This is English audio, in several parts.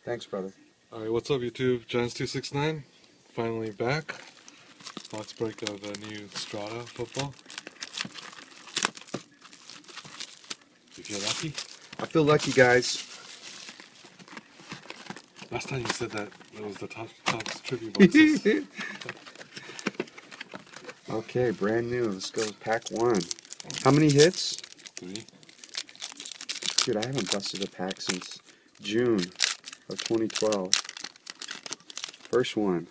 Thanks, brother. Alright, what's up YouTube? Giants269, finally back. Box break of a new Strata Football. You feel lucky? I feel lucky, guys. Last time you said that it was the Topps tribute boxes. Okay, brand new. Let's go pack one. How many hits? 3. Dude, I haven't busted a pack since June of 2012. First one.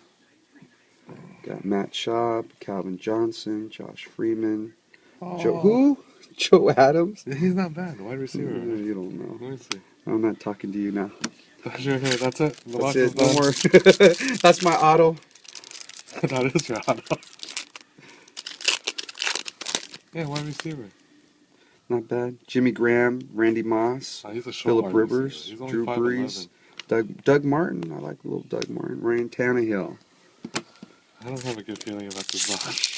Got Matt Schaub, Calvin Johnson, Josh Freeman. Joe, who? Joe Adams? He's not bad, wide receiver. You don't know. Let me see. I'm not talking to you now. That's your hair, that's it. The box That's is it, no done. more. That's my auto. That is your auto. Yeah, wide receiver. Not bad. Jimmy Graham, Randy Moss, He's a short Phillip wide Rivers, receiver. He's only Drew 5'11". Brees, Doug Martin. I like little Doug Martin. Ryan Tannehill. I don't have a good feeling about this box.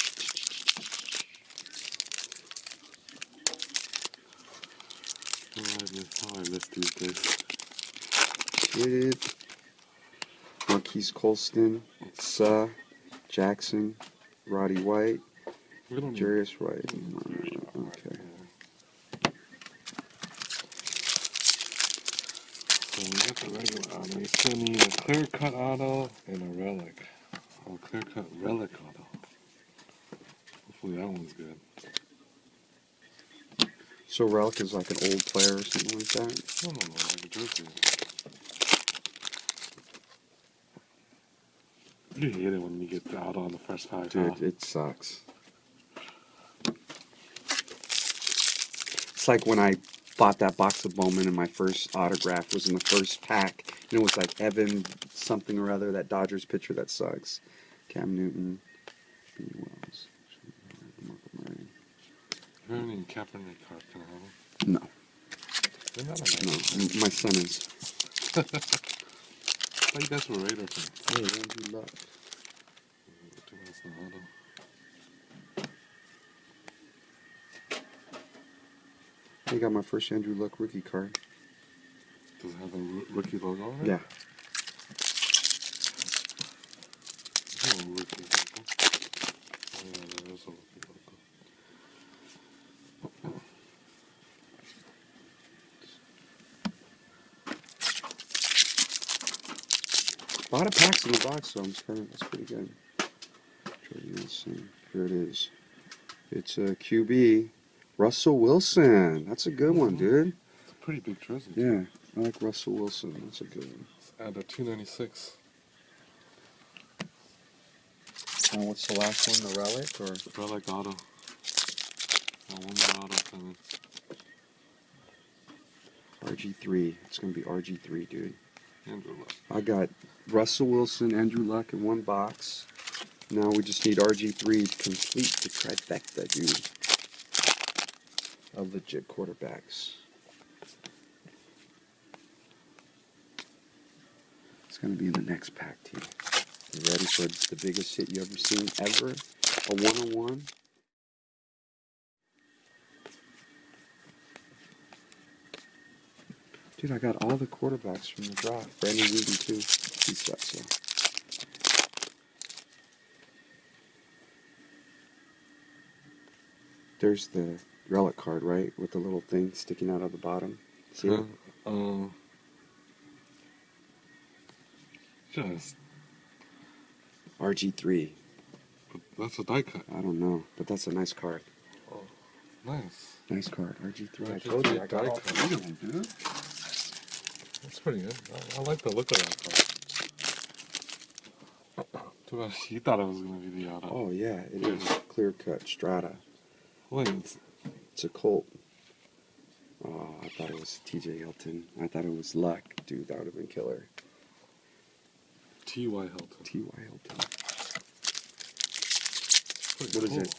How I miss these days. Get it. Marquise Colston, Suh, Jackson, Roddy White, Jarius White. Okay. So we got the regular auto. You still need a clear cut auto and a relic. Oh, clear cut relic auto. Hopefully that one's good. So Relic is like an old player or something like that? No, like a jersey. You hate it when you get the auto on the first 5. Dude, it sucks. It's like when I bought that box of Bowman and my first autograph was in the first pack. And it was like Evan something or other, that Dodgers pitcher that sucks. Cam Newton. B. Wells. If you're any Kaepernick card, can I have them? No. They're not a nice No, my son is. I thought you guys were Raider fans. Hey, Andrew Luck. That's the auto. I got my first Andrew Luck rookie card. Does it have a rookie logo on it? Yeah. There's no rookie logo. Oh, yeah, there is a rookie logo. A lot of packs in the box, so that's pretty good. Here it is. It's a QB. Russell Wilson. That's a good one, dude. It's a pretty big jersey. Yeah, I like Russell Wilson. That's a good one. Let's add a 296. And what's the last one? The Relic? Or The Relic auto. Got one more auto coming. RG3. It's going to be RG3, dude. Andrew Luck. I got Russell Wilson, Andrew Luck in one box. Now we just need RG3 to complete the trifecta, dude. Of legit quarterbacks. It's going to be in the next pack, team. You ready for the biggest hit you ever seen ever? A one-on-one? Dude, I got all the quarterbacks from the draft. Brandon Whedon, too. He sucks, though. There's the relic card, right? With the little thing sticking out of the bottom. See it? Just. RG3. That's a die cut. I don't know, but that's a nice card. Oh, nice. Nice card. RG3. I RG3 told you, I got die all cut. 3 of them, dude. That's pretty good. I like the look of that card. Too bad you thought it was going to be the auto. Oh, yeah, it is. Clear cut. Strata. Wait, It's a Colt. Oh, I thought it was TJ Hilton. I thought it was Luck. Dude, that would have been killer. T.Y. Hilton. T.Y. Hilton. Pretty What cool. is it?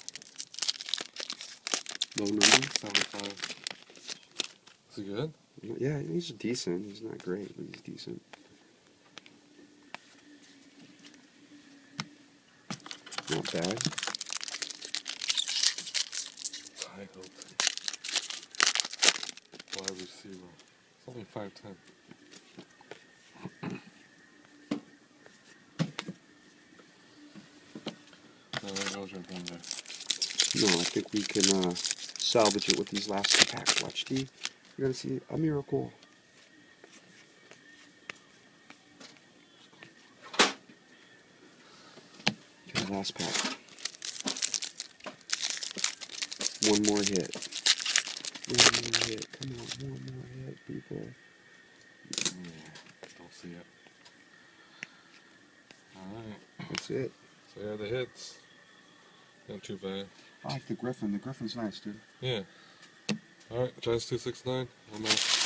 Low number? 75. Is he good? Yeah, he's decent. He's not great, but he's decent. Not bad. Ty Hilton. Wide receiver. It's only 5'10". much right from there. No, I think we can salvage it with these last two packs. Watch D. You're gonna see a miracle. Okay, last pack. One more hit. One more hit. Come on, one more hit, people. Yeah, don't see it. Alright. That's it. So yeah, the hits. Not too bad. I like the Griffin. The Griffin's nice, dude. Yeah. Alright, Giants 269. I'm out.